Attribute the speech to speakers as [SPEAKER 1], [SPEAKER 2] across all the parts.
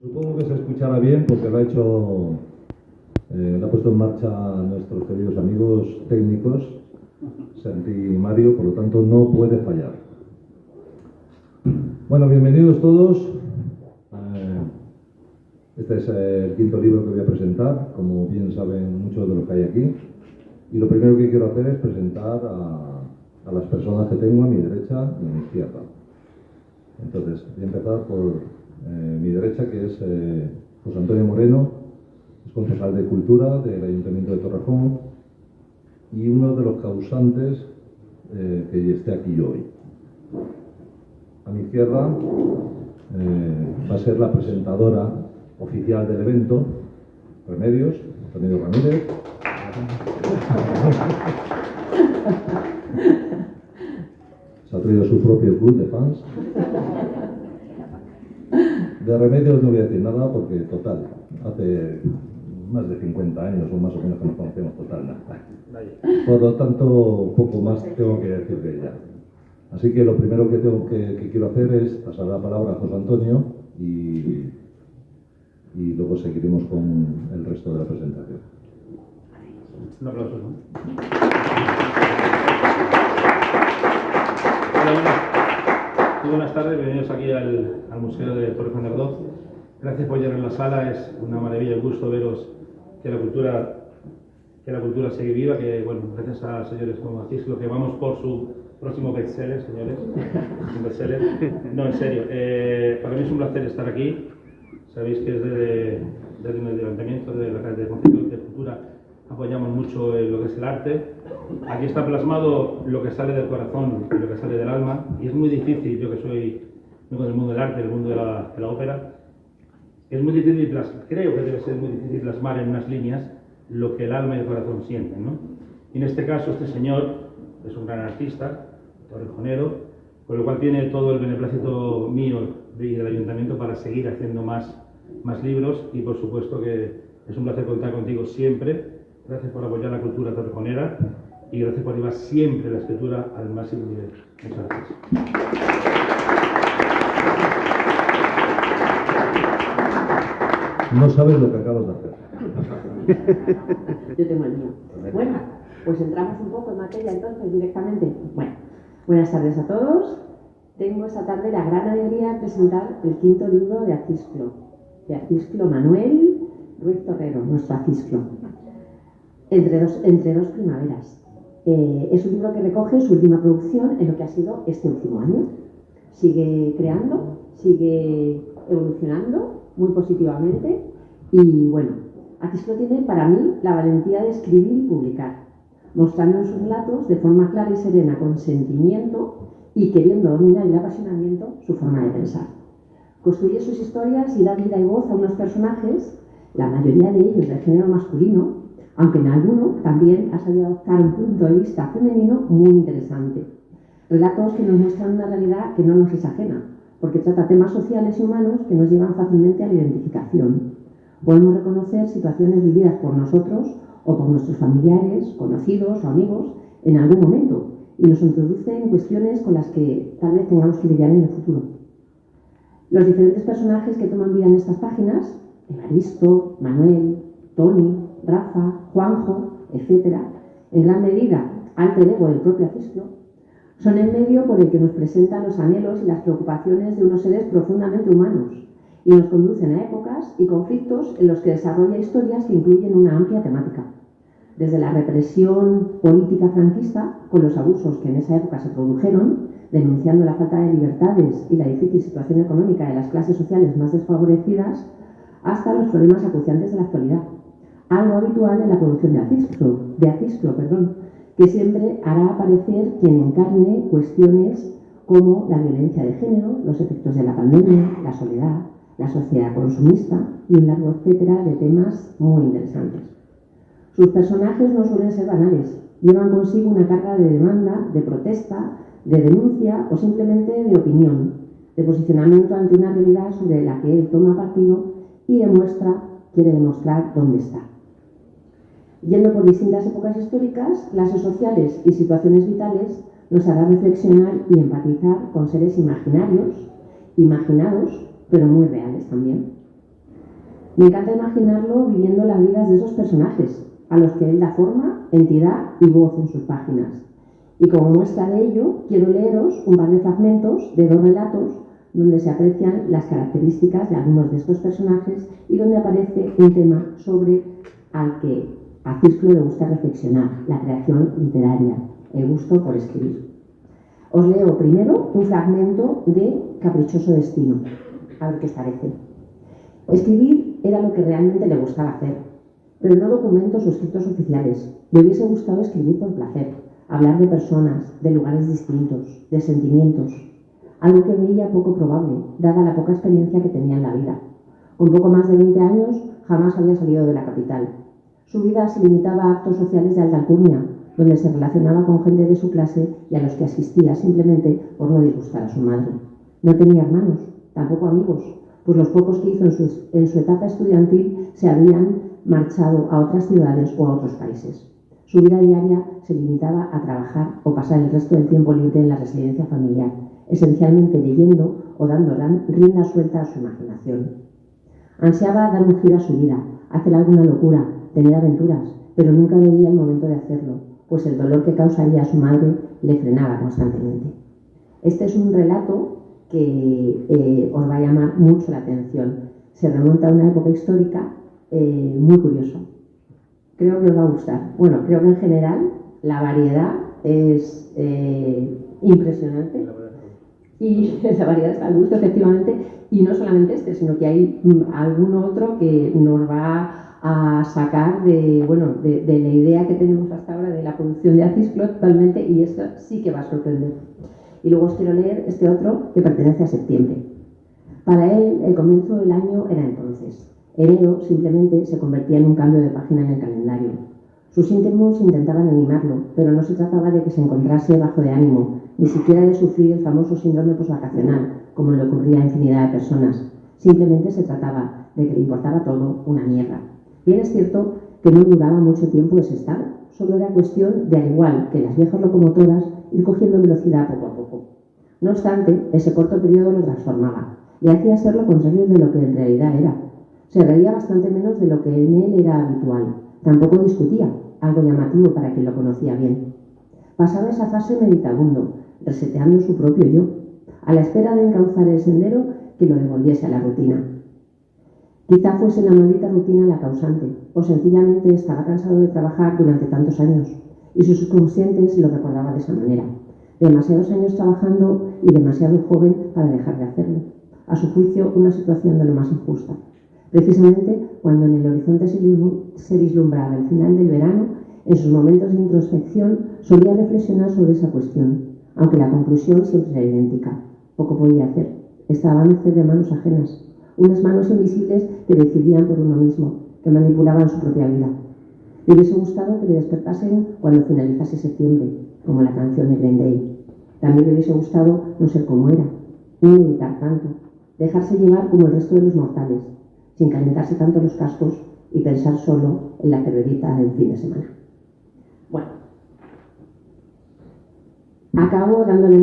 [SPEAKER 1] Supongo que se escuchará bien porque lo ha hecho, lo ha puesto en marcha nuestros queridos amigos técnicos, Santi y Mario, por lo tanto no puede fallar. Bueno, bienvenidos todos. Este es el quinto libro que voy a presentar, como bien saben muchos de los que hay aquí. Y lo primero que quiero hacer es presentar a las personas que tengo a mi derecha y a mi izquierda. Entonces, voy a empezar por mi derecha, que es José Antonio Moreno, es concejal de Cultura del Ayuntamiento de Torrejón y uno de los causantes que esté aquí hoy. A mi izquierda va a ser la presentadora oficial del evento, Remedios Ramírez. Se ha traído su propio club de fans. De Remedios no voy a decir nada porque, total, hace más de 50 años o más o menos que nos conocemos, total, nada. Por lo tanto, poco más tengo que decir de ella. Así que lo primero que quiero hacer es pasar la palabra a José Antonio y luego seguiremos con el resto de la presentación.
[SPEAKER 2] Un aplauso, ¿no? Hola, muy buenas tardes, bienvenidos aquí al Museo de Torrejón de Ardoz. Gracias por llenar la sala, es una maravilla, un gusto veros que la cultura sigue viva, que bueno, gracias a señores como Acisclo, que vamos por su próximo bestseller, señores. Un bestseller. No, en serio, para mí es un placer estar aquí. Sabéis que desde el Ayuntamiento de la Calle de Concepción de Cultura apoyamos mucho lo que es el arte. Aquí está plasmado lo que sale del corazón y lo que sale del alma, y es muy difícil, yo que soy del mundo del arte, del mundo de la ópera, es muy difícil, creo que debe ser muy difícil plasmar en unas líneas lo que el alma y el corazón sienten, ¿no? Y en este caso, este señor es un gran artista, torrejonero, con lo cual tiene todo el beneplácito mío y del Ayuntamiento para seguir haciendo más libros, y por supuesto que es un placer contar contigo siempre. Gracias por apoyar la cultura torrejonera y gracias por llevar siempre la escritura al máximo nivel. Muchas gracias.
[SPEAKER 1] No sabes lo que acabas de hacer.
[SPEAKER 3] Yo tengo el mío. Bueno, pues entramos un poco en materia entonces directamente. Bueno, buenas tardes a todos. Tengo esta tarde la gran alegría de presentar el quinto libro de Acisclo Manuel Ruiz Torrero, nuestro Acisclo. Entre dos primaveras. Es un libro que recoge su última producción en lo que ha sido este último año. Sigue creando, sigue evolucionando muy positivamente y bueno, Acisclo tiene para mí la valentía de escribir y publicar, mostrando en sus relatos de forma clara y serena, con sentimiento y queriendo dominar el apasionamiento su forma de pensar. Construye sus historias y da vida y voz a unos personajes, la mayoría de ellos del género masculino, aunque en alguno también ha sabido adoptar un punto de vista femenino muy interesante. Relatos que nos muestran una realidad que no nos es ajena, porque trata temas sociales y humanos que nos llevan fácilmente a la identificación. Podemos reconocer situaciones vividas por nosotros o por nuestros familiares, conocidos o amigos en algún momento, y nos introduce en cuestiones con las que tal vez tengamos que lidiar en el futuro. Los diferentes personajes que toman vida en estas páginas, Evaristo, Manuel, Tony, Rafa, Juanjo, etc., en gran medida alter ego del propio Acisclo, son el medio por el que nos presentan los anhelos y las preocupaciones de unos seres profundamente humanos y nos conducen a épocas y conflictos en los que desarrolla historias que incluyen una amplia temática. Desde la represión política franquista, con los abusos que en esa época se produjeron, denunciando la falta de libertades y la difícil situación económica de las clases sociales más desfavorecidas, hasta los problemas acuciantes de la actualidad. Algo habitual en la producción de Acisclo, que siempre hará aparecer quien encarne cuestiones como la violencia de género, los efectos de la pandemia, la soledad, la sociedad consumista y un largo etcétera de temas muy interesantes. Sus personajes no suelen ser banales, llevan consigo una carga de demanda, de protesta, de denuncia o simplemente de opinión, de posicionamiento ante una realidad sobre la que él toma partido y quiere demostrar dónde está. Yendo por distintas épocas históricas, clases sociales y situaciones vitales, nos hará reflexionar y empatizar con seres imaginarios, imaginados, pero muy reales también. Me encanta imaginarlo viviendo las vidas de esos personajes, a los que él da forma, entidad y voz en sus páginas. Y como muestra de ello, quiero leeros un par de fragmentos de 2 relatos donde se aprecian las características de algunos de estos personajes y donde aparece un tema sobre al que a Cisclo le gusta reflexionar, la creación literaria, el gusto por escribir. Os leo primero un fragmento de Caprichoso Destino, a ver qué os parece. Escribir era lo que realmente le gustaba hacer, pero no documentos o escritos oficiales. Le hubiese gustado escribir por placer, hablar de personas, de lugares distintos, de sentimientos, algo que veía poco probable, dada la poca experiencia que tenía en la vida. Con poco más de 20 años, jamás había salido de la capital. Su vida se limitaba a actos sociales de alta alcurnia, donde se relacionaba con gente de su clase y a los que asistía simplemente por no disgustar a su madre. No tenía hermanos, tampoco amigos, pues los pocos que hizo en su etapa estudiantil se habían marchado a otras ciudades o a otros países. Su vida diaria se limitaba a trabajar o pasar el resto del tiempo libre en la residencia familiar, esencialmente leyendo o dando rienda suelta a su imaginación. Ansiaba dar un giro a su vida, hacer alguna locura, tener aventuras, pero nunca veía el momento de hacerlo, pues el dolor que causaría a su madre le frenaba constantemente. Este es un relato que os va a llamar mucho la atención. Se remonta a una época histórica muy curioso. Creo que os va a gustar. Bueno, creo que en general la variedad es impresionante. Y la variedad está al gusto, efectivamente. Y no solamente este, sino que hay algún otro que nos va a sacar de la idea que tenemos hasta ahora de la producción de Acisclo totalmente, y esto sí que va a sorprender. Y luego os quiero leer este otro que pertenece a septiembre. Para él, el comienzo del año era entonces. Enero simplemente se convertía en un cambio de página en el calendario. Sus íntimos intentaban animarlo, pero no se trataba de que se encontrase bajo de ánimo, ni siquiera de sufrir el famoso síndrome posvacacional, como le ocurría a infinidad de personas. Simplemente se trataba de que le importaba todo una mierda. Bien es cierto que no duraba mucho tiempo ese estado, solo era cuestión de, al igual que las viejas locomotoras, ir cogiendo velocidad poco a poco. No obstante, ese corto periodo lo transformaba, le hacía ser lo contrario de lo que en realidad era. Se reía bastante menos de lo que en él era habitual. Tampoco discutía, algo llamativo para quien lo conocía bien. Pasaba esa fase meditabundo, reseteando su propio yo, a la espera de encauzar el sendero que lo devolviese a la rutina. Quizá fuese la maldita rutina la causante, o sencillamente estaba cansado de trabajar durante tantos años, y su subconsciente se lo recordaba de esa manera. Demasiados años trabajando y demasiado joven para dejar de hacerlo. A su juicio, una situación de lo más injusta. Precisamente cuando en el horizonte se vislumbraba el final del verano, en sus momentos de introspección solía reflexionar sobre esa cuestión, aunque la conclusión siempre era idéntica. Poco podía hacer. Estaba a merced de manos ajenas, unas manos invisibles que decidían por uno mismo, que manipulaban su propia vida. Le hubiese gustado que le despertasen cuando finalizase septiembre, como la canción de Green Day. También le hubiese gustado no ser como era, no meditar tanto, dejarse llevar como el resto de los mortales, sin calentarse tanto los cascos y pensar solo en la cervecita del fin de semana. Bueno, acabo dándole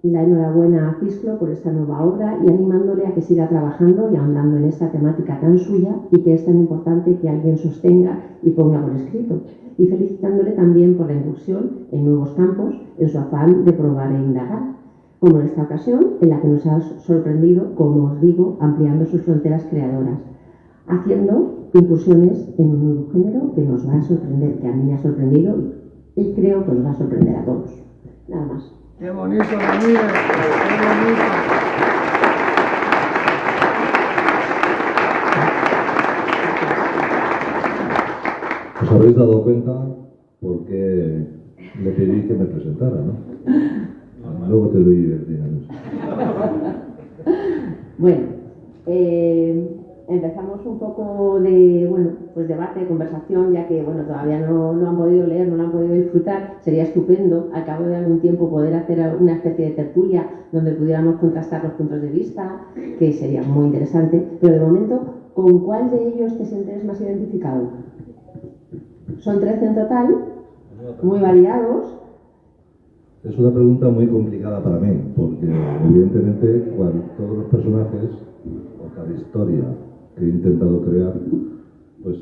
[SPEAKER 3] la enhorabuena a Cisclo por esta nueva obra y animándole a que siga trabajando y ahondando en esta temática tan suya y que es tan importante que alguien sostenga y ponga por escrito, y felicitándole también por la incursión en nuevos campos en su afán de probar e indagar, como en esta ocasión en la que nos ha sorprendido, como os digo, ampliando sus fronteras creadoras, haciendo incursiones en un nuevo género que nos va a sorprender, que a mí me ha sorprendido y creo que nos va a sorprender a todos. Nada más.
[SPEAKER 4] ¡Qué bonito, Daniel! ¡Qué bonito!
[SPEAKER 1] Os habréis dado cuenta por qué le pedí que me presentara, ¿no? Luego te doy el dinero.
[SPEAKER 3] Bueno, empezamos un poco de, debate, conversación, ya que, todavía no lo han podido leer, no lo han podido disfrutar. Sería estupendo, al cabo de algún tiempo, poder hacer una especie de tertulia donde pudiéramos contrastar los puntos de vista, que sería muy interesante. Pero de momento, ¿con cuál de ellos te sientes más identificado? Son 13 en total, muy variados.
[SPEAKER 1] Es una pregunta muy complicada para mí, porque evidentemente todos los personajes, o cada historia, que he intentado crear, pues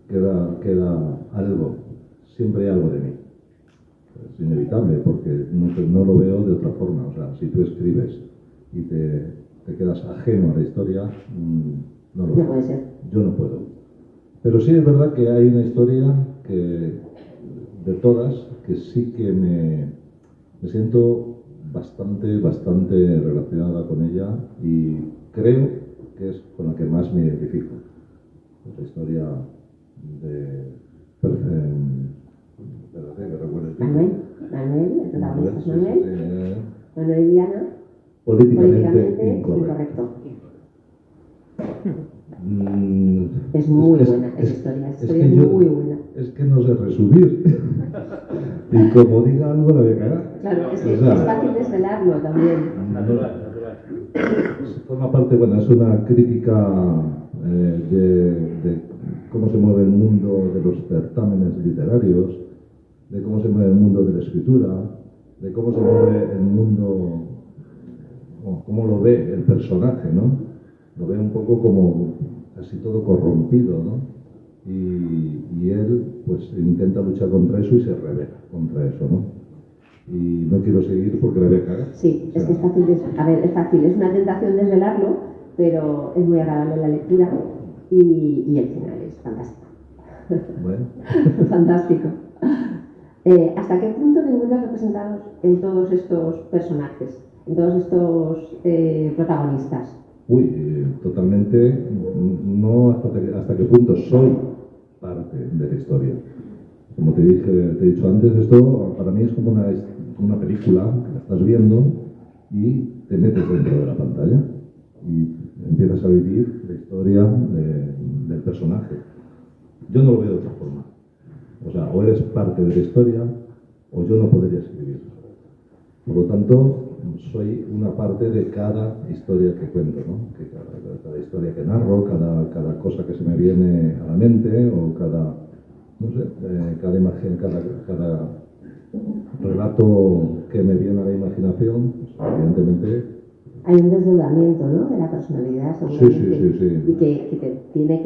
[SPEAKER 1] queda algo, siempre hay algo de mí. Es inevitable porque no lo veo de otra forma. O sea, si tú escribes y te quedas ajeno a la historia, no lo veo.
[SPEAKER 3] No puede ser.
[SPEAKER 1] Yo no puedo. Pero sí es verdad que hay una historia de todas, que sí que me siento bastante relacionada con ella y creo que es con la que más me identifico. Es la historia de... espérate, que recuerde el título.
[SPEAKER 3] Manuel, el protagonista es Manuel.
[SPEAKER 1] Sí.
[SPEAKER 3] Manuel y Diana.
[SPEAKER 1] Políticamente incorrecto.
[SPEAKER 3] Es muy buena esa historia, esa historia es muy buena.
[SPEAKER 1] Es que no sé resumir. Y como diga algo, la voy a cagar.
[SPEAKER 3] Claro, es que
[SPEAKER 1] O sea,
[SPEAKER 3] es fácil desvelarlo también.
[SPEAKER 2] Natural.
[SPEAKER 1] Forma parte, bueno, es una crítica de cómo se mueve el mundo de los certámenes literarios, de cómo se mueve el mundo de la escritura, de cómo se mueve el mundo, o cómo lo ve el personaje, ¿no? Lo ve un poco como casi todo corrompido, ¿no? Y él, pues, intenta luchar contra eso y se revela contra eso, ¿no? Y no quiero seguir porque la voy a cagar.
[SPEAKER 3] Sí, es que es fácil. A ver, es fácil, es una tentación desvelarlo, pero es muy agradable la lectura y el final es fantástico.
[SPEAKER 1] Bueno.
[SPEAKER 3] Fantástico. ¿Hasta qué punto te encuentras representados en todos estos personajes, en todos estos protagonistas?
[SPEAKER 1] Uy, totalmente, no hasta qué punto soy parte de la historia. Como te he dicho antes, esto para mí es como una película que la estás viendo y te metes dentro de la pantalla y empiezas a vivir la historia del personaje. Yo no lo veo de otra forma. O sea, o eres parte de la historia o yo no podría escribir. Por lo tanto, soy una parte de cada historia que cuento, ¿no? Que cada historia que narro, cada cosa que se me viene a la mente o no sé, cada imagen, cada relato que me viene a la imaginación, pues, evidentemente...
[SPEAKER 3] Hay un desdoblamiento, ¿no?, de la personalidad, seguramente.
[SPEAKER 1] Sí.
[SPEAKER 3] Y que te tiene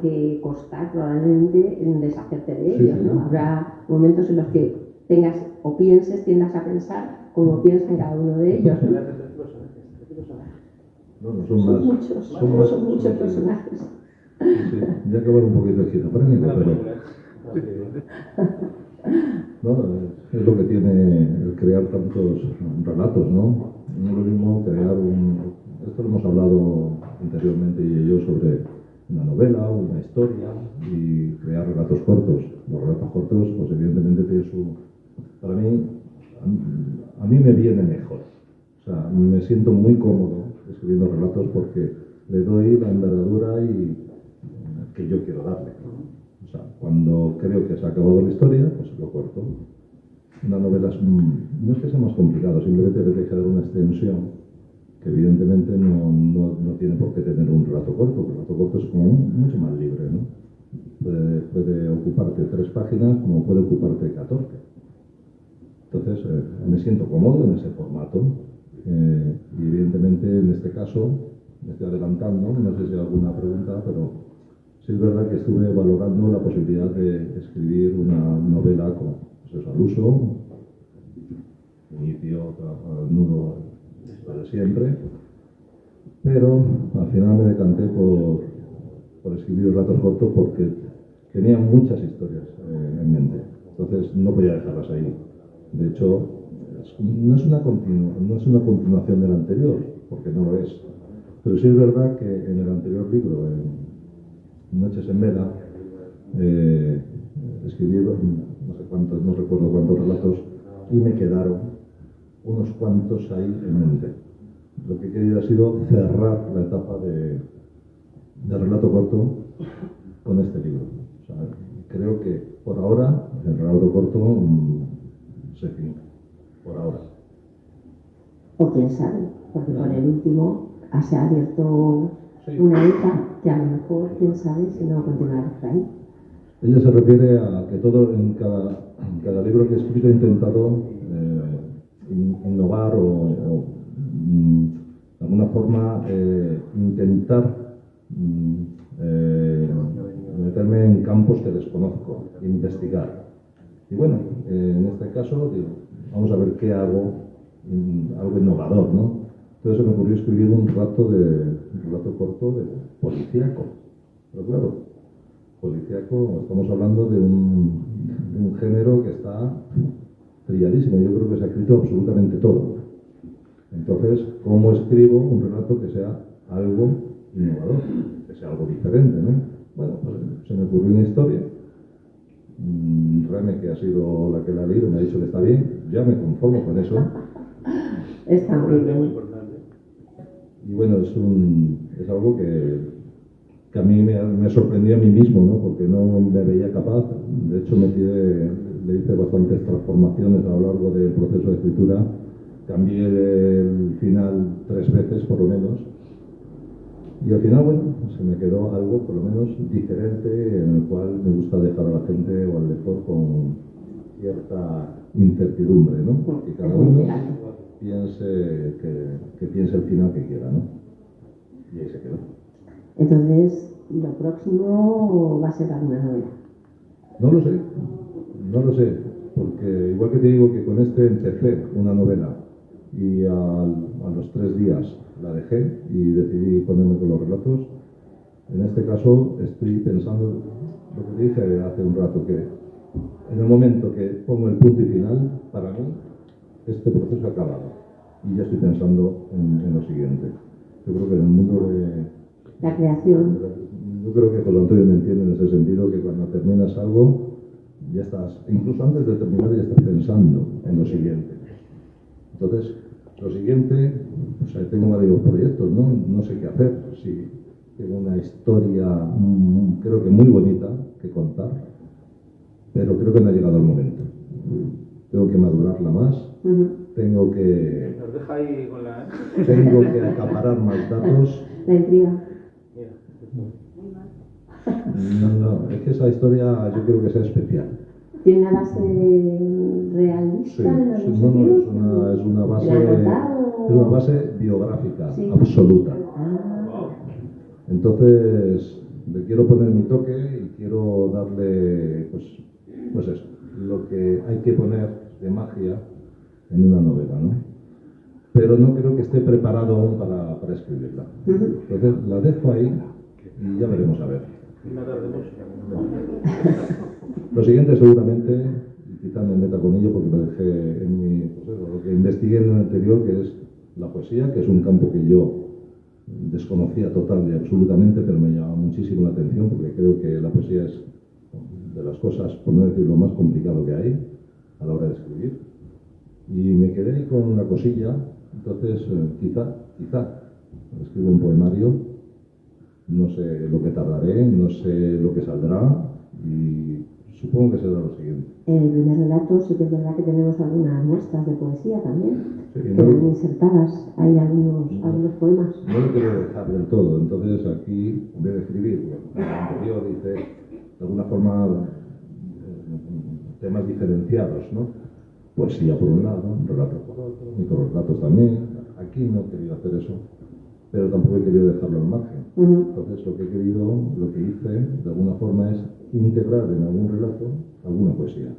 [SPEAKER 3] que costar probablemente en deshacerte de ellos, ¿no? Habrá momentos en los que tengas o tiendas a pensar como piensas en cada uno de ellos, ¿no?
[SPEAKER 1] No, son
[SPEAKER 3] muchos personajes.
[SPEAKER 1] Sí, ya acabar un poquito esquizofrénico, pero... No, es lo que tiene el crear tantos relatos, ¿no? No es lo mismo crear esto lo hemos hablado anteriormente ella y yo sobre una novela o una historia y crear relatos cortos. Los relatos cortos, pues evidentemente tienen para mí, a mí me viene mejor. O sea, me siento muy cómodo escribiendo relatos porque le doy la envergadura que yo quiero darle. O sea, cuando creo que se ha acabado la historia, pues lo corto. Una novela no es que sea más complicado, simplemente le deja dar una extensión que evidentemente no tiene por qué tener un relato corto, porque el relato corto es como mucho más libre, ¿no? Puede ocuparte 3 páginas como puede ocuparte 14. Entonces, me siento cómodo en ese formato y evidentemente en este caso me estoy adelantando, no sé si hay alguna pregunta, pero sí es verdad que estuve valorando la posibilidad de escribir una novela con al uso, inicio, nudo para siempre, pero al final me decanté por escribir relatos cortos porque tenía muchas historias en mente, entonces no podía dejarlas ahí. De hecho, no es una continuación del anterior, porque no lo es, pero sí es verdad que en el anterior libro, en Noches en Vela, escribí no recuerdo cuántos relatos y me quedaron unos cuantos ahí en mente. Lo que he querido ha sido cerrar la etapa de relato corto con este libro. O sea, creo que por ahora el relato corto se finca, por ahora.
[SPEAKER 3] O quién sabe, porque con el último se ha abierto una etapa que a lo mejor, quién sabe, si no continuará por ahí.
[SPEAKER 1] Ella se refiere a que en cada libro que he escrito he intentado innovar o de alguna forma intentar meterme en campos que desconozco, investigar. Y bueno, en este caso, digo, vamos a ver qué hago, algo innovador, ¿no? Entonces se me ocurrió escribir un relato corto de policíaco. Pero claro, policíaco, estamos hablando de un género que está trilladísimo. Yo creo que se ha escrito absolutamente todo. Entonces, ¿cómo escribo un relato que sea algo innovador, que sea algo diferente, ¿no? Bueno, pues se me ocurrió una historia. Reme, que ha sido la que la ha leído, me ha dicho que está bien. Ya me conformo con eso.
[SPEAKER 3] Está muy bien.
[SPEAKER 1] Y bueno, es algo que a mí me sorprendió a mí mismo, ¿no? Porque no me veía capaz. De hecho, le hice bastantes transformaciones a lo largo del proceso de escritura. Cambié el final 3 veces, por lo menos. Y al final, bueno, se me quedó algo, por lo menos, diferente, en el cual me gusta dejar a la gente o al lector con cierta incertidumbre, ¿no? Que cada uno piense que piense el final que quiera, ¿no? Y ahí se quedó.
[SPEAKER 3] Entonces, lo próximo va a ser alguna novela.
[SPEAKER 1] No lo sé, porque igual que te digo que con este empecé una novela y a los 3 días la dejé y decidí ponerme con los relatos, en este caso estoy pensando lo que te dije hace un rato, que en el momento que pongo el punto y final, para mí, este proceso ha acabado y ya estoy pensando en lo siguiente. Yo creo que en el mundo de
[SPEAKER 3] la creación,
[SPEAKER 1] yo creo que José Antonio me entiende en ese sentido, que cuando terminas algo, ya estás, incluso antes de terminar, ya estás pensando en lo siguiente. Entonces, lo siguiente, o sea, tengo varios proyectos, no sé qué hacer. Sí, tengo una historia, creo que muy bonita que contar, pero creo que no ha llegado el momento. Tengo que madurarla más, tengo que acaparar más datos.
[SPEAKER 3] la intriga.
[SPEAKER 1] No, es que esa historia yo creo que sea especial.
[SPEAKER 3] ¿Tiene una base realista en algún sentido?
[SPEAKER 1] Es una base,
[SPEAKER 3] ¿Le han contado?
[SPEAKER 1] es una base biográfica,
[SPEAKER 3] Sí.
[SPEAKER 1] absoluta.
[SPEAKER 3] Ah.
[SPEAKER 1] Entonces, le quiero poner mi toque y quiero darle, pues eso, lo que hay que poner de magia en una novela, ¿no? Pero no creo que esté preparado aún para escribirla. Entonces, la dejo ahí y ya veremos a ver. Lo siguiente seguramente, y quizá me meta con ello porque lo dejé en lo que investigué en el anterior, que es la poesía, que es un campo que yo desconocía total y absolutamente, pero me llama muchísimo la atención porque creo que la poesía es de las cosas, por no decir lo más complicado que hay a la hora de escribir. Y me quedé ahí con una cosilla, entonces quizá escribo un poemario. No sé lo que tardaré, no sé lo que saldrá y supongo que será lo siguiente.
[SPEAKER 3] En el primer relato sí que es verdad que tenemos algunas muestras de poesía también,
[SPEAKER 1] Sí,
[SPEAKER 3] quedan insertadas, hay algunos poemas.
[SPEAKER 1] No lo quiero dejar del todo, entonces aquí, en vez de escribir, en el anterior dice, de alguna forma, temas diferenciados, ¿no? Poesía por un lado, relato por otro, microrelatos también. Aquí no he querido hacer eso, pero tampoco he querido dejarlo al margen. Entonces lo que hice de alguna forma es integrar en algún relato alguna poesía.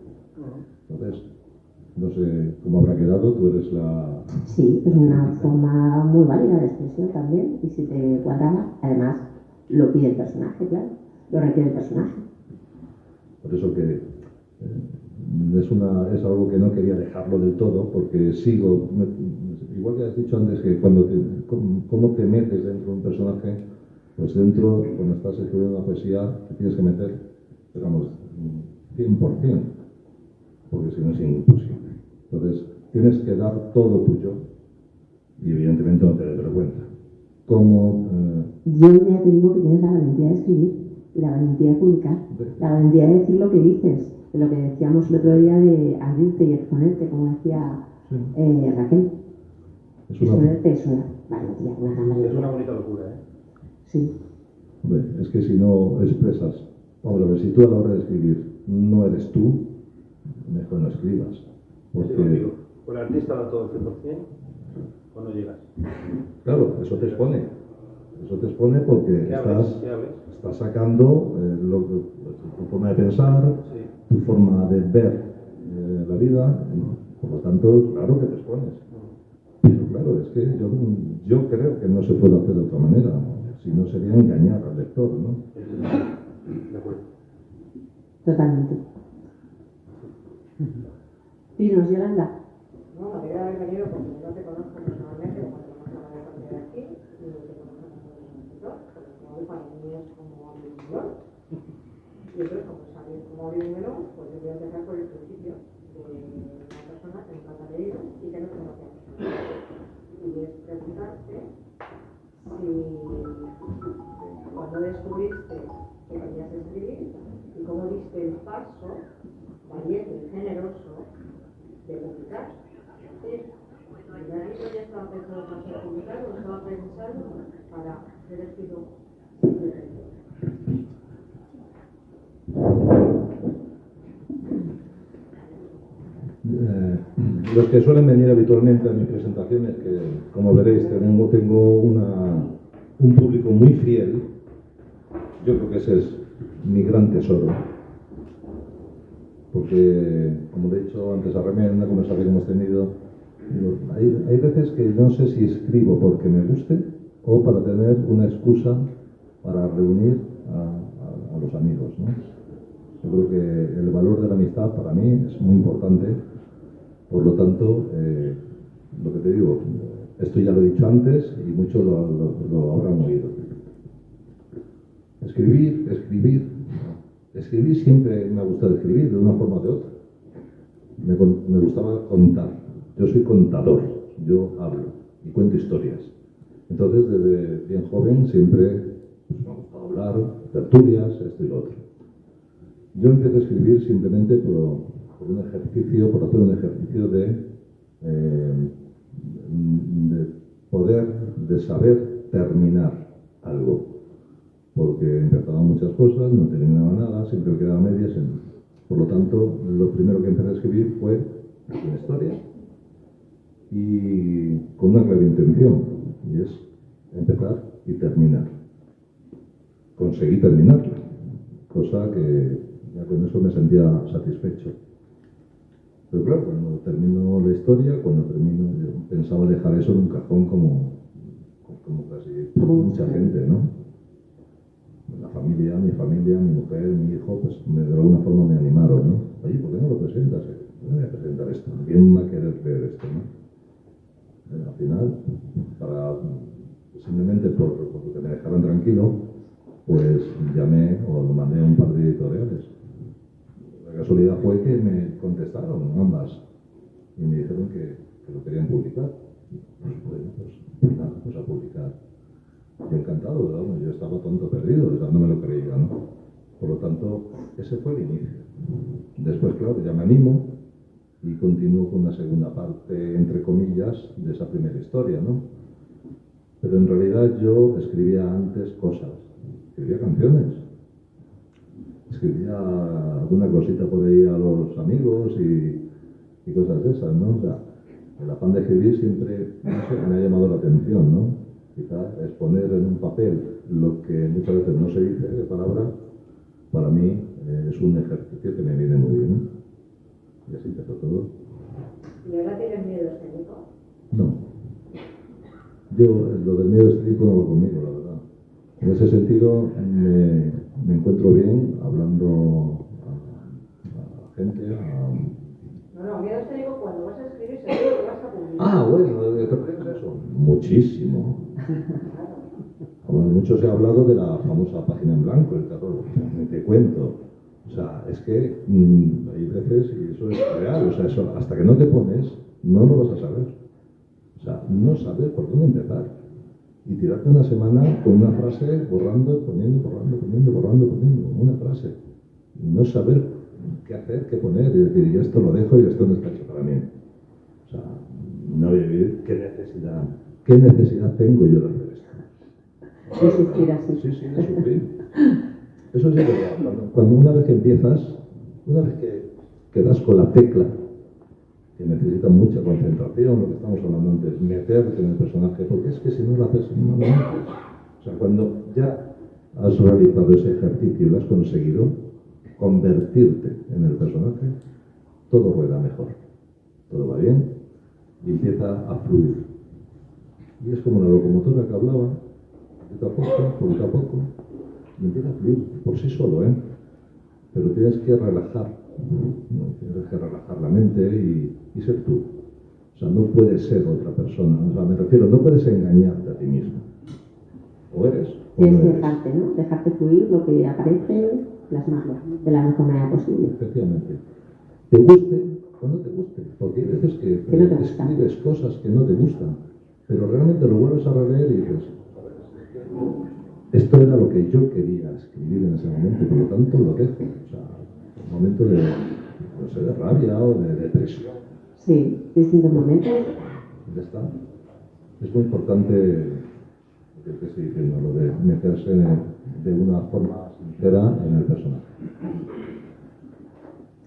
[SPEAKER 1] Entonces, no sé cómo habrá quedado, tú eres la...
[SPEAKER 3] Sí, es una forma muy válida de expresión también, y si te cuadraba, además lo pide el personaje, claro, lo requiere el personaje.
[SPEAKER 1] Por eso que es algo que no quería dejarlo del todo, porque sigo, igual que has dicho antes, que cómo te metes dentro de un personaje, pues dentro, cuando estás escribiendo una poesía, te tienes que meter, digamos, 100%, porque si no es imposible. Entonces, tienes que dar todo tuyo y evidentemente no te des vergüenza.
[SPEAKER 3] Yo ya te digo que tienes la valentía de escribir y la valentía de publicar, la valentía de decir lo que dices, de lo que decíamos el otro día de abrirte y exponerte, como decía Raquel. Exponerte es una valentía, una gran valentía.
[SPEAKER 2] Es una bonita locura, ¿eh?
[SPEAKER 3] Sí.
[SPEAKER 1] Hombre, es que si no expresas, vamos a ver, si tú a la hora de escribir no eres tú, mejor no escribas. Porque...
[SPEAKER 2] ¿O el artista da todo el 100% o no llegas?
[SPEAKER 1] Claro, eso te expone. Eso te expone porque estás sacando tu forma de pensar, tu forma de ver la vida. Por lo tanto, claro que te expones. Pero claro, es que yo creo que no se puede hacer de otra manera. Si no, sería engañar al lector, ¿no?
[SPEAKER 2] De acuerdo.
[SPEAKER 3] Totalmente. Dinos, Yolanda.
[SPEAKER 5] No, me debería haber venido porque no te conozco personalmente, como te conozco la mayor parte de aquí, y no te conozco como escritor, con lo cual para mí es como abrir un melón. Y entonces, como sabéis cómo abrir un melón, pues yo voy a empezar por el principio de una persona que nunca ha leído y que no conoce a personas. Y es preguntarte si cuando descubriste que querías escribir y cómo diste el paso valiente y generoso de publicar. ¿El libro ya estaba pensado para ser publicado o estaba pensado para ser escrito simplemente?
[SPEAKER 1] Los que suelen venir habitualmente a mis presentaciones, que como veréis tengo un público muy fiel, yo creo que ese es mi gran tesoro. Porque, como le he dicho antes a Remé, en una conversación que hemos tenido, digo, hay veces que no sé si escribo porque me guste o para tener una excusa para reunir a los amigos, ¿no? Yo creo que el valor de la amistad para mí es muy importante. Por lo tanto, lo que te digo, esto ya lo he dicho antes y muchos lo habrán oído. Escribir siempre me ha gustado escribir de una forma o de otra. Me gustaba contar. Yo soy contador, yo hablo y cuento historias. Entonces, desde bien joven siempre me ha gustado hablar, tertulias, esto y lo otro. Yo empecé a escribir simplemente por hacer un ejercicio de saber terminar algo. Porque empezaba muchas cosas, no terminaba nada, siempre me quedaba a medias. Por lo tanto, lo primero que empecé a escribir fue una historia y con una clara intención, y es empezar y terminar. Conseguí terminarla, cosa que ya con eso me sentía satisfecho. Pero claro, cuando termino la historia, yo pensaba dejar eso en un cajón como casi mucha gente, ¿no? Mi familia, mi mujer, mi hijo, pues de alguna forma me animaron, ¿no? Oye, ¿por qué no lo presentas? No voy a presentar esto, ¿quién va a querer leer esto, no? Bueno, al final, simplemente porque me dejaran tranquilo, pues llamé o lo mandé a un par de editoriales. La casualidad fue que me contestaron ambas y me dijeron que lo querían publicar. Pues nada, pues a publicar. Yo encantado, ¿verdad? Yo estaba tonto perdido, no me lo creía, ¿no? Por lo tanto, ese fue el inicio. Después, claro, ya me animo y continúo con una segunda parte, entre comillas, de esa primera historia, ¿no? Pero en realidad yo escribía antes cosas, escribía canciones, escribía alguna cosita por ahí a los amigos y cosas de esas, ¿no? O sea, el afán de escribir siempre, no sé, me ha llamado la atención, ¿no? Quizás exponer en un papel lo que muchas veces no se dice de palabra, para mí es un ejercicio que me viene muy bien, ¿no? Y así empezó todo.
[SPEAKER 5] ¿Y ahora tienes miedo escénico?
[SPEAKER 1] No. Yo lo del miedo escénico no va conmigo, la verdad. En ese sentido me encuentro bien hablando a gente,
[SPEAKER 5] No, miedo escénico cuando vas a escribir seguro que vas a publicar.
[SPEAKER 1] Ah, bueno, ¿te crees eso? Muchísimo. Bueno, mucho se ha hablado de la famosa página en blanco, el terror. Te cuento. O sea, es que hay veces, y eso es real, o sea, eso, hasta que no te pones, no lo vas a saber. O sea, no sabes por dónde empezar. Y tirarte una semana con una frase borrando, poniendo, una frase. Y no saber qué hacer, qué poner, y decir, yo esto lo dejo y esto no está hecho para mí. O sea, no voy a vivir, ¿qué necesidad tengo yo de hacer esto?
[SPEAKER 3] De sufrir así.
[SPEAKER 1] Sí, de sufrir. Eso sí es verdad. Cuando una vez que empiezas, una vez que das con la tecla, que necesita mucha concentración, lo que estamos hablando antes, meterte en el personaje, porque es que si no lo haces, no lo haces. O sea, cuando ya has realizado ese ejercicio y lo has conseguido, convertirte en el personaje, todo rueda mejor, todo va bien y empieza a fluir. Y es como la locomotora que hablaba, poquito a poco, y empieza a fluir por sí solo, ¿eh? Pero tienes que relajar, ¿no? Tienes que relajar la mente y ser tú. O sea, no puedes ser otra persona, o sea, me refiero, no puedes engañarte a ti mismo. O eres, o
[SPEAKER 3] Es
[SPEAKER 1] no eres.
[SPEAKER 3] dejarte, ¿no? Dejarte fluir lo que aparece, plasmarlo de la mejor manera posible.
[SPEAKER 1] Efectivamente. Te guste o no te guste, porque hay veces que
[SPEAKER 3] no te gusta.
[SPEAKER 1] escribes cosas que no te gustan, pero realmente lo vuelves a releer y dices, esto era lo que yo quería escribir en ese momento y por lo tanto lo dejo. O sea, un momento de, no sé, de rabia o de depresión.
[SPEAKER 3] Sí, distintos momentos.
[SPEAKER 1] Ya está. Es muy importante lo que estoy diciendo, lo de meterse de una forma sincera en el personaje.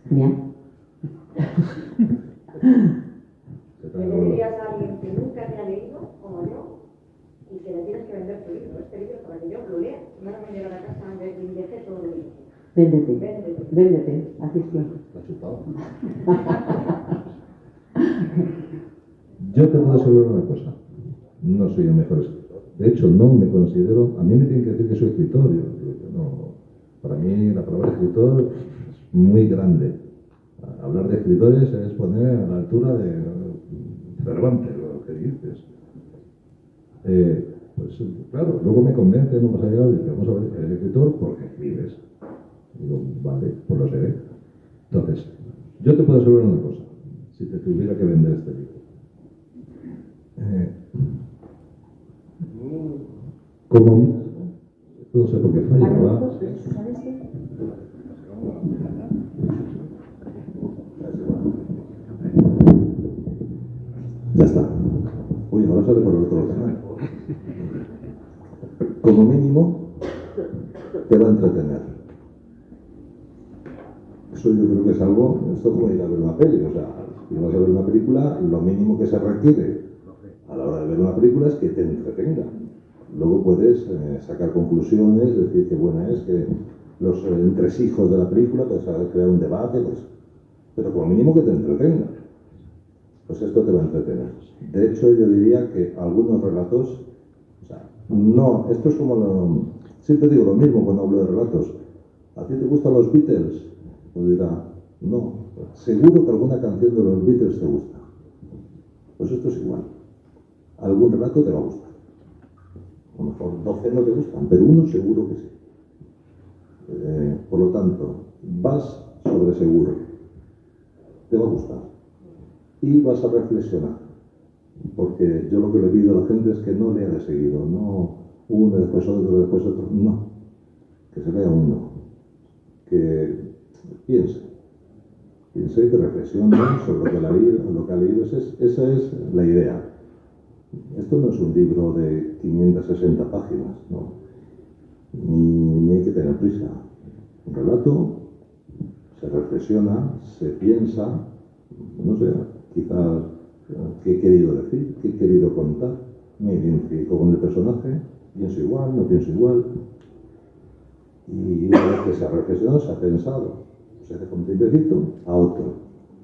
[SPEAKER 3] Genial.
[SPEAKER 5] ¿Le dirías a alguien que nunca te ha leído, como yo, y que le tienes que vender tu libro, este libro, para que yo lo lea? No me llegue a la casa y deje todo el libro.
[SPEAKER 3] Véndete. Véndete. Así es.
[SPEAKER 1] La chupado. Yo te puedo asegurar una cosa. No soy el mejor escritor. De hecho, no me considero... A mí me tienen que decir que soy escritor. Para mí la palabra escritor es muy grande. Hablar de escritores es poner a la altura de Cervantes, lo que dices. Pues claro, luego me convence, no más allá, y dice, vamos a ver, eres escritor porque escribes. Digo, vale, pues lo seré. Entonces, yo te puedo asegurar una cosa, si te tuviera que vender este libro. Como mínimo, esto no sé por qué falla, ¿verdad?
[SPEAKER 3] ¿Sabes qué?
[SPEAKER 1] Ya está. Uy, ahora sale por el otro canal. Como mínimo, te va a entretener. Eso yo creo que es algo, esto como ir a ver una peli, o sea, si vas a ver una película, lo mínimo que se requiere a la hora de ver una película es que te entretenga. Luego puedes sacar conclusiones, decir que buena es, que los entresijos de la película, pues crear un debate, pues, pero como mínimo que te entretenga. Pues esto te va a entretener. De hecho, yo diría que algunos relatos, o sea, no, esto es como siempre digo lo mismo cuando hablo de relatos. ¿A ti te gustan los Beatles? Pues dirá, no, seguro que alguna canción de los Beatles te gusta. Pues esto es igual. Algún relato te va a gustar. A lo mejor 12 no te gustan, pero uno seguro que sí. Por lo tanto, vas sobre seguro. Te va a gustar. Y vas a reflexionar. Porque yo lo que le pido a la gente es que no lea de seguido, no uno, después otro, no. Que se lea uno. Que piense, que reflexione sobre lo que ha leído. Esa es la idea. Esto no es un libro de 560 páginas, ¿no? Ni hay que tener prisa. Un relato, se reflexiona, se piensa, no sé, quizás qué he querido decir, qué he querido contar, me identifico con el personaje, pienso igual, no pienso igual. Y una vez que se ha reflexionado, se ha pensado, se deja un tiempecito a otro,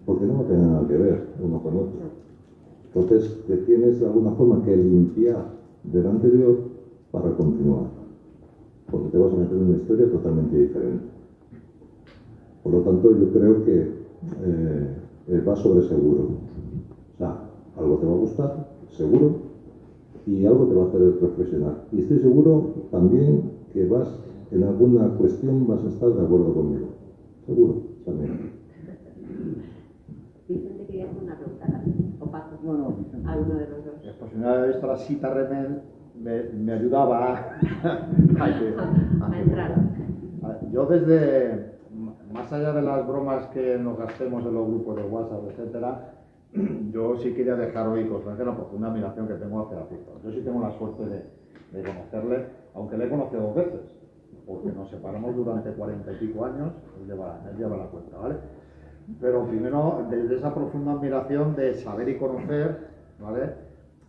[SPEAKER 1] porque no va a tener nada que ver uno con otro. Entonces, te tienes de alguna forma que limpiar del anterior para continuar, porque te vas a meter en una historia totalmente diferente. Por lo tanto, yo creo que va sobre seguro. O sea, algo te va a gustar, seguro, y algo te va a hacer reflexionar. Y estoy seguro también que en alguna cuestión vas a estar de acuerdo conmigo. Seguro, también.
[SPEAKER 3] Vicente quería hacer una pregunta, o Paco.
[SPEAKER 4] No,
[SPEAKER 3] Alguno de los dos.
[SPEAKER 4] pues si no había visto la cita Remel, me ayudaba
[SPEAKER 3] a entrar.
[SPEAKER 4] Yo más allá de las bromas que nos gastemos en los grupos de WhatsApp, etcétera, yo sí quería dejar hoy constancia la profunda admiración que tengo hacia Víctor. Yo sí tengo la suerte de conocerle, aunque le he conocido 2 veces, porque nos separamos durante 40 y pico años, él lleva la cuenta, ¿vale? Pero primero, desde esa profunda admiración de saber y conocer, ¿vale?,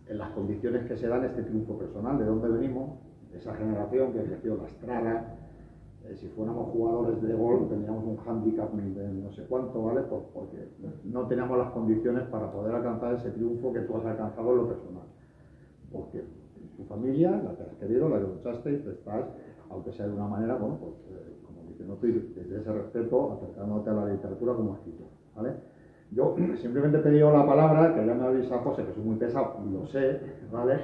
[SPEAKER 4] en las condiciones que se dan este triunfo personal, de dónde venimos, esa generación que creció Lastrada, si fuéramos jugadores de golf tendríamos un hándicap de no sé cuánto, ¿vale? Porque no teníamos las condiciones para poder alcanzar ese triunfo que tú has alcanzado en lo personal. Porque tu familia, la que has querido, la que luchaste y te estás, aunque sea de una manera, bueno, pues como diciendo tú, desde ese respeto, acercándote a la literatura como escritor, ¿vale? Yo simplemente he pedido la palabra, que ya me avisa José, que soy muy pesado, y lo sé, ¿vale?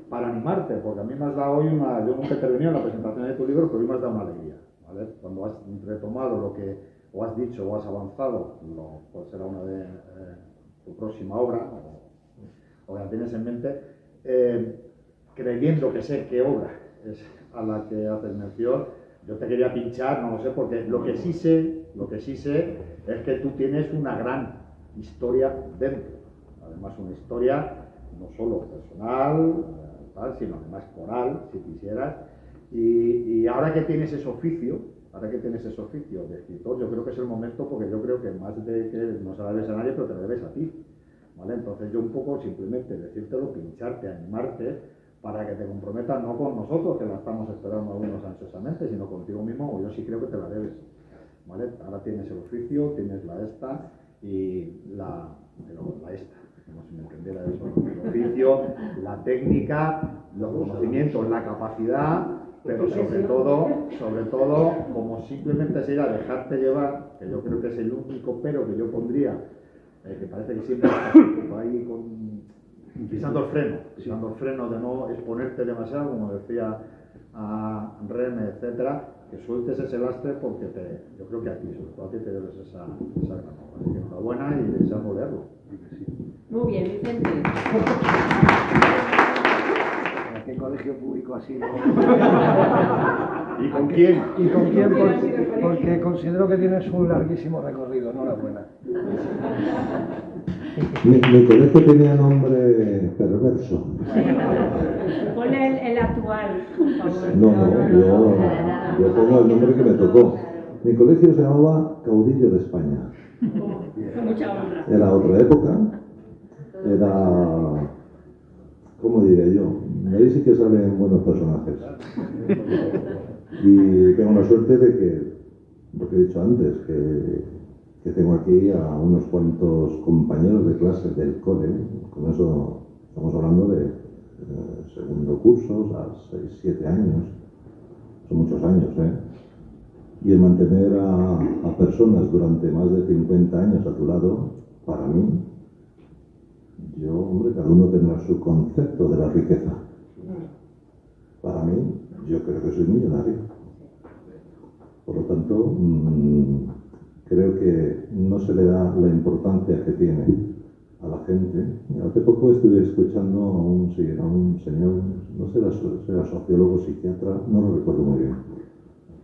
[SPEAKER 4] Para animarte, porque a mí me has dado hoy una... Yo nunca he intervenido en la presentación de tu libro, pero hoy me has dado una alegría, ¿vale? Cuando has retomado lo que o has dicho o has avanzado, pues será una de tu próxima obra, o la tienes en mente, creyendo que sé qué obra es a la que haces mención. Yo te quería pinchar, no lo sé, porque lo que sí sé es que tú tienes una gran historia dentro, además una historia no solo personal, sino además coral, si quisieras, y ahora que tienes ese oficio, de escritor, yo creo que es el momento, porque yo creo que más de que no se la debes a nadie, pero te la debes a ti, ¿vale? Entonces yo un poco simplemente decírtelo, pincharte, animarte, para que te comprometas no con nosotros, que la estamos esperando algunos ansiosamente, sino contigo mismo, o yo sí creo que te la debes, ¿vale? Ahora tienes el oficio, tienes la esta y la esta, como si me entendiera eso, el oficio, la técnica, los conocimientos, la capacidad, pero sobre todo, como simplemente es ir a dejarte llevar, que yo creo que es el único pero que yo pondría, que parece que siempre está ahí pisando el freno de no exponerte demasiado, como decía a Reme, etcétera, que sueltes ese lastre, porque yo creo que aquí, sobre todo a ti, te debes esa gran obra. Así que enhorabuena y deseamos leerlo.
[SPEAKER 3] Muy bien, Vicente.
[SPEAKER 6] ¿A qué colegio público ha sido?
[SPEAKER 4] ¿Y con quién?
[SPEAKER 6] ¿Y con quién? Porque considero que tienes un larguísimo recorrido. Enhorabuena.
[SPEAKER 1] Mi colegio tenía nombre perverso.
[SPEAKER 7] Pon el actual, por favor.
[SPEAKER 1] No, yo pongo el nombre que me tocó. Mi colegio se llamaba Caudillo de España.
[SPEAKER 7] Con mucha honra.
[SPEAKER 1] Era otra época, era, ¿cómo diré yo? Ahí sí que salen buenos personajes. Y tengo la suerte de que, lo que he dicho antes, que tengo aquí a unos cuantos compañeros de clase del cole. Con eso estamos hablando de segundo curso, a 6, 7 años. Son muchos años, ¿eh? Y el mantener a personas durante más de 50 años a tu lado, para mí, hombre, cada uno tendrá su concepto de la riqueza. Para mí, yo creo que soy millonario. Por lo tanto, creo que no se le da la importancia que tiene a la gente. Hace poco estuve escuchando a un señor, no sé si era sociólogo, psiquiatra, no lo recuerdo muy bien,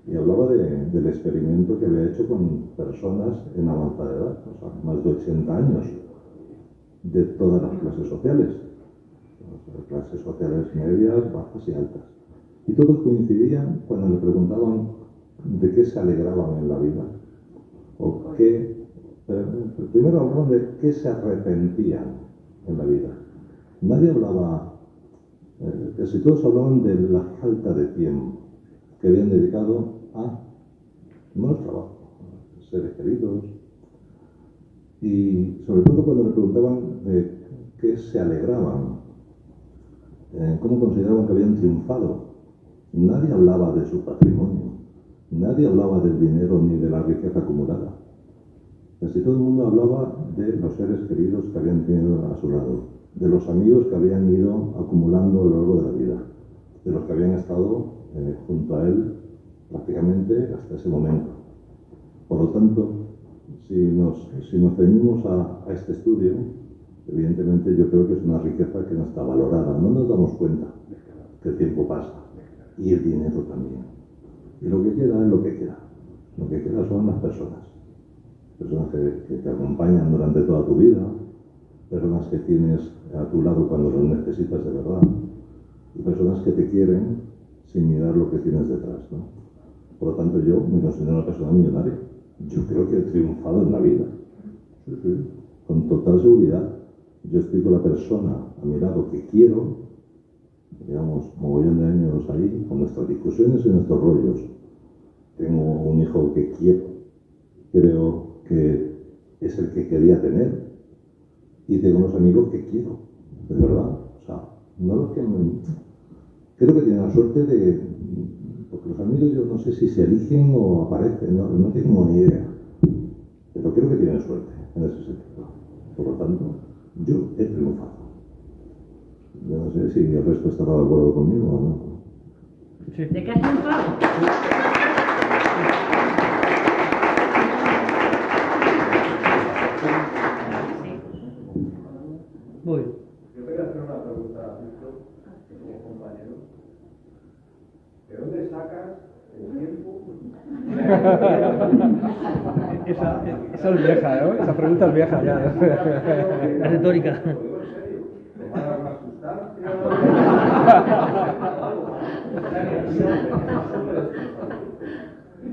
[SPEAKER 1] y hablaba del experimento que había hecho con personas en avanzada edad, o sea, más de 80 años, de todas las clases sociales, clases sociales medias, bajas y altas. Y todos coincidían cuando le preguntaban de qué se alegraban en la vida, o qué, primero hablaban de qué se arrepentían en la vida. Nadie hablaba, casi todos hablaban de la falta de tiempo que habían dedicado a más trabajo, a seres queridos, y sobre todo cuando le preguntaban de qué se alegraban, cómo consideraban que habían triunfado. Nadie hablaba de su patrimonio, nadie hablaba del dinero ni de la riqueza acumulada. Casi todo el mundo hablaba de los seres queridos que habían tenido a su lado, de los amigos que habían ido acumulando a lo largo de la vida, de los que habían estado junto a él prácticamente hasta ese momento. Por lo tanto, si nos ceñimos a este estudio, evidentemente yo creo que es una riqueza que no está valorada. No nos damos cuenta que el tiempo pasa y el dinero también. Y lo que queda es lo que queda. Lo que queda son las personas. Personas que te acompañan durante toda tu vida, personas que tienes a tu lado cuando los necesitas de verdad, y personas que te quieren sin mirar lo que tienes detrás, ¿no? Por lo tanto, yo me considero una persona millonaria. Yo creo que he triunfado en la vida. Sí, sí. Con total seguridad. Yo estoy con la persona a mi lado que quiero Llevamos mogollón de años ahí, con nuestras discusiones y nuestros rollos. Tengo un hijo que quiero, creo que es el que quería tener, y tengo unos amigos que quiero, de verdad. O sea, no los que creo que tienen la suerte de, porque los amigos yo no sé si se eligen o aparecen, no tengo ni idea, pero creo que tienen suerte en ese sentido. Por lo tanto, yo he triunfado. Yo no sé si el resto estará de acuerdo conmigo o no.
[SPEAKER 7] ¿De qué has triunfado?
[SPEAKER 6] Voy.
[SPEAKER 8] Yo quería hacer una pregunta a Víctor, como compañero. ¿De dónde sacas el tiempo?
[SPEAKER 6] Esa es vieja, ¿no? Esa pregunta es vieja ya. La retórica.
[SPEAKER 8] Lo digo en serio. ¿Tomaras una sustancia?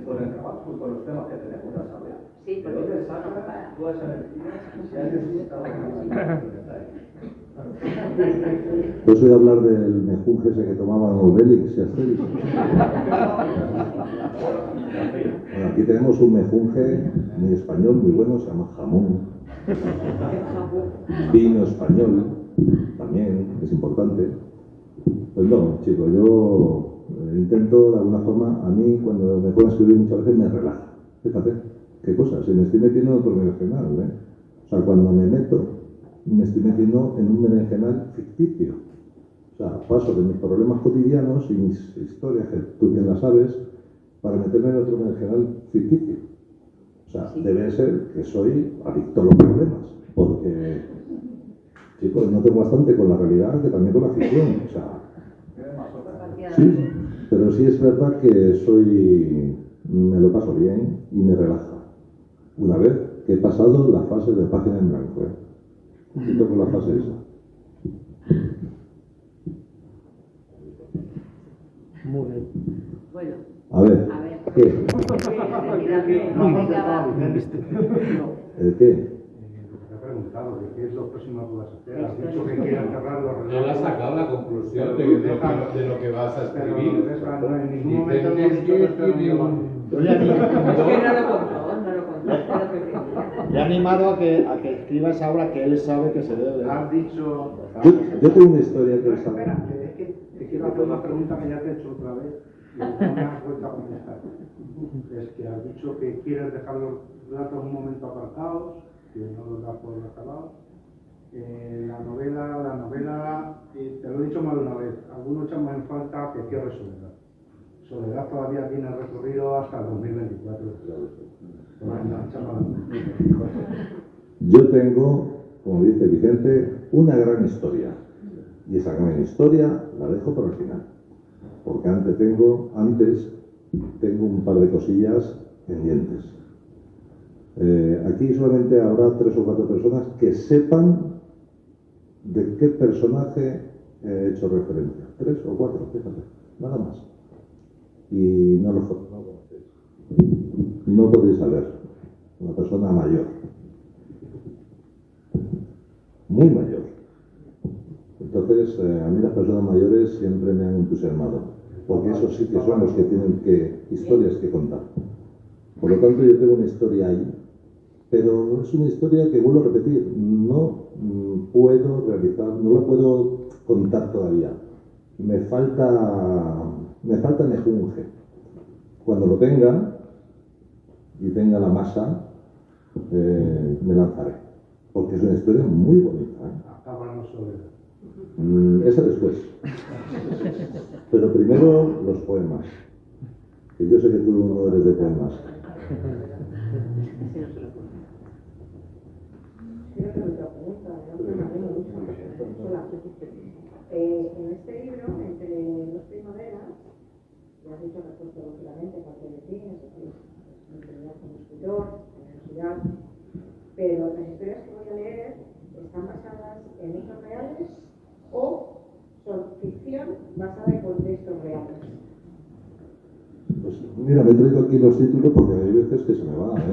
[SPEAKER 8] Con el trabajo y con los temas que tenemos a saber.
[SPEAKER 3] Sí,
[SPEAKER 8] ¿De dónde sacas toda esa energía si alguien necesitaba
[SPEAKER 1] Yo soy de hablar del mejunje ese que tomaban Obélix y Asterix. Bueno, aquí tenemos un mejunje muy español, muy bueno, se llama jamón. Vino español, también, es importante. Pues no, chicos, yo intento de alguna forma, a mí cuando me puedo escribir muchas veces me relaja. Fíjate, qué cosa, si me estoy metiendo en otro berenjenal, ¿eh? O sea, cuando me meto, me estoy metiendo en un berenjenal ficticio. O sea, paso de mis problemas cotidianos y mis historias, que tú bien las sabes, para meterme en otro berenjenal ficticio. O sea, debe ser que soy adicto a los problemas, porque, chicos, no tengo bastante con la realidad que también con la ficción. O sea, sí, pero sí es verdad que me lo paso bien y me relaja. Una vez que he pasado la fase de página en blanco, un poquito con la fase esa.
[SPEAKER 6] Muy bien.
[SPEAKER 3] Bueno,
[SPEAKER 1] A ver, ¿qué? ¿El qué?
[SPEAKER 8] Te he preguntado de qué es lo próximo que vas a hacer. Has dicho que quieres cerrar los
[SPEAKER 9] No has sacado la conclusión de lo que vas a
[SPEAKER 8] pero
[SPEAKER 9] escribir.
[SPEAKER 8] no en ningún momento
[SPEAKER 9] Dices
[SPEAKER 8] hemos dicho
[SPEAKER 9] que
[SPEAKER 8] que esto era un
[SPEAKER 9] escribí
[SPEAKER 8] debate.
[SPEAKER 4] Yo le animo,
[SPEAKER 3] no lo contó, pero que
[SPEAKER 4] le he animado a que escriba esa obra que él sabe que se debe.
[SPEAKER 8] Has dicho...
[SPEAKER 1] Yo tengo una historia que os hago.
[SPEAKER 8] Espera, que es que te quiero hacer una pregunta que ya te he hecho otra vez y no me has vuelto a contestar. Es que has dicho que quieres dejar los relatos un momento apartados, que no los das por acabados. La novela, te lo he dicho más de una vez, algunos echamos en falta que cierre Soledad. Soledad todavía tiene recorrido hasta el 2024.
[SPEAKER 1] Yo tengo, como dice Vicente, una gran historia. Y esa gran historia la dejo para el final. Porque antes tengo un par de cosillas pendientes. Aquí solamente habrá 3 o 4 personas que sepan de qué personaje he hecho referencia. 3 o 4, fíjate, nada más. Y no lo conocéis. No podéis saber. Una persona mayor. Muy mayor. Entonces, a mí las personas mayores siempre me han entusiasmado. Porque esos sí que son los que tienen historias que contar. Por lo tanto, yo tengo una historia ahí. Pero es una historia que vuelvo a repetir. No puedo realizar, no la puedo contar todavía. Me falta mejunje. Cuando lo tenga y tenga la masa, me lanzaré. Porque es una historia muy bonita.
[SPEAKER 8] Acábanos Soledad.
[SPEAKER 1] Esa después. Pero primero los poemas. Que yo sé que tú no eres de poemas.
[SPEAKER 5] Quiero hacer otra pregunta, yo me animo mucho. Hola. En este libro, entre dos primaveras, ya has dicho que has puesto lógicamente parte de ti, es decir, mi actividad como escritor, generosidad, pero las historias que voy a leer están basadas en hechos reales o son ficción basada en contextos reales.
[SPEAKER 1] Pues mira, me he traído aquí los títulos porque hay veces que se me van,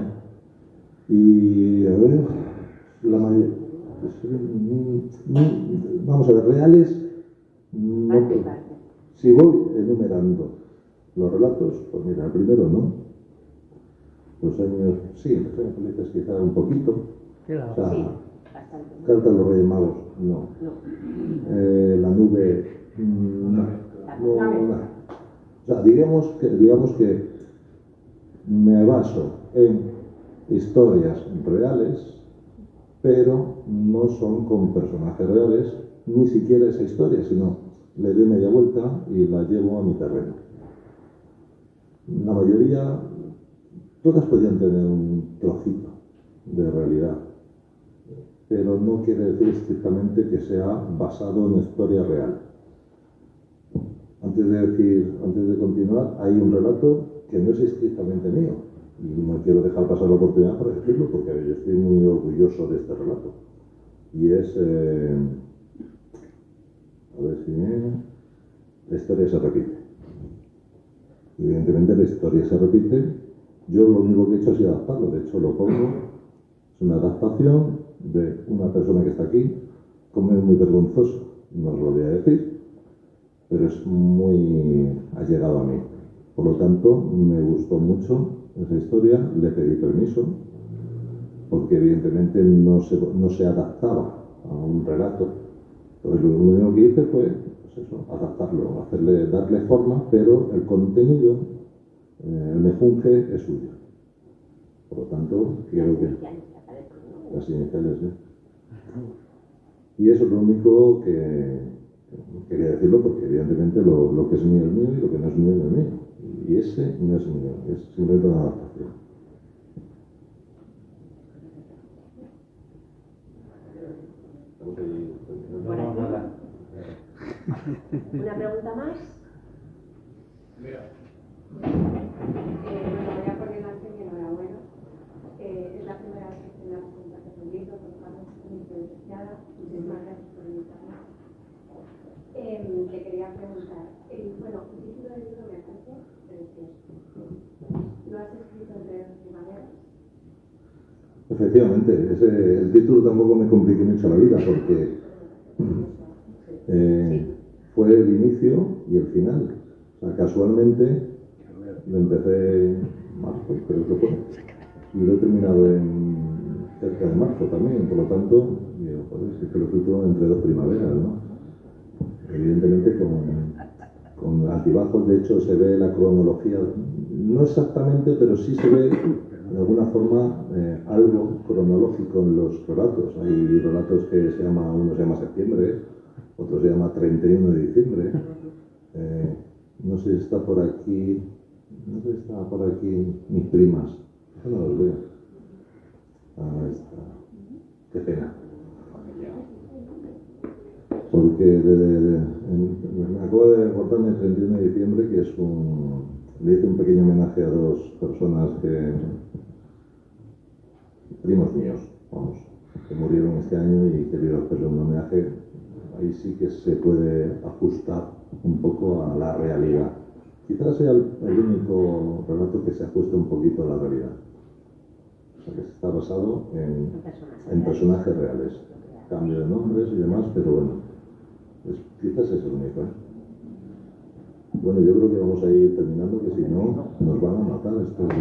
[SPEAKER 1] Y a ver, la mayoría. Vamos a ver, reales no
[SPEAKER 3] ¿Qué te parece?
[SPEAKER 10] Si voy enumerando los relatos, pues mira, el primero no. Los años, sí, los años felices quizá un poquito. O sea,
[SPEAKER 3] Sí, bastante.
[SPEAKER 10] Carta a los Reyes Magos, no.
[SPEAKER 3] No.
[SPEAKER 10] La nube, no. O sea, digamos que me baso en historias reales, pero no son con personajes reales, ni siquiera esa historia, sino le doy media vuelta y la llevo a mi terreno. La mayoría, todas podían tener un trocito de realidad, pero no quiere decir estrictamente que sea basado en historia real. Antes de continuar, hay un relato que no es estrictamente mío, y no quiero dejar pasar la oportunidad para decirlo, porque yo estoy muy orgulloso de este relato. Y es, a ver si la historia se repite. Evidentemente la historia se repite. Yo lo único que he hecho ha sido adaptarlo, de hecho lo pongo, es una adaptación de una persona que está aquí, como es muy vergonzoso, no os lo voy a decir, pero es muy allegado a mí. Por lo tanto, me gustó mucho esa historia, le pedí permiso, porque evidentemente no se adaptaba a un relato. Entonces lo único que hice fue pues eso, adaptarlo, darle forma, pero el contenido, el mejunje es suyo. Por lo tanto, quiero que las iniciales, ¿sí? Y eso es lo único que quería decirlo, porque evidentemente lo que es mío y lo que no es mío es mío. Y ese no es mío, es simplemente una adaptación.
[SPEAKER 3] ¿Una pregunta más?
[SPEAKER 5] Bueno, voy a poner antes y enhorabuena. Es la primera vez que la presentación del libro, por lo tanto, estoy muy beneficiada. Muchísimas gracias por invitarme. Le quería preguntar, bueno, el título del libro me parece precioso. ¿Lo has escrito entre dos primaveras?
[SPEAKER 10] Efectivamente, el título tampoco me compliqué mucho la vida, porque fue el inicio y el final. O sea, casualmente lo empecé en marzo, creo que fue, y lo he terminado cerca de marzo también. Por lo tanto, digo, joder, es que lo escrito entre dos primaveras, ¿no? Evidentemente con altibajos. De hecho se ve la cronología, no exactamente, pero sí se ve de alguna forma algo cronológico en los relatos. Hay relatos que uno se llama septiembre, otro se llama 31 de diciembre. No sé si está por aquí mis primas. Yo no los veo. Ahí está. Qué pena. Porque me acabo de acordarme el 31 de diciembre, que le hice un pequeño homenaje a dos personas primos míos, vamos, que murieron este año, y quería hacerle un homenaje. Ahí sí que se puede ajustar un poco a la realidad. Quizás sea el único relato que se ajuste un poquito a la realidad. O sea, que está basado en personajes reales. Cambio de nombres y demás, pero bueno, quizás es el único. Bueno, yo creo que vamos a ir terminando, que si no, nos van a matar estos de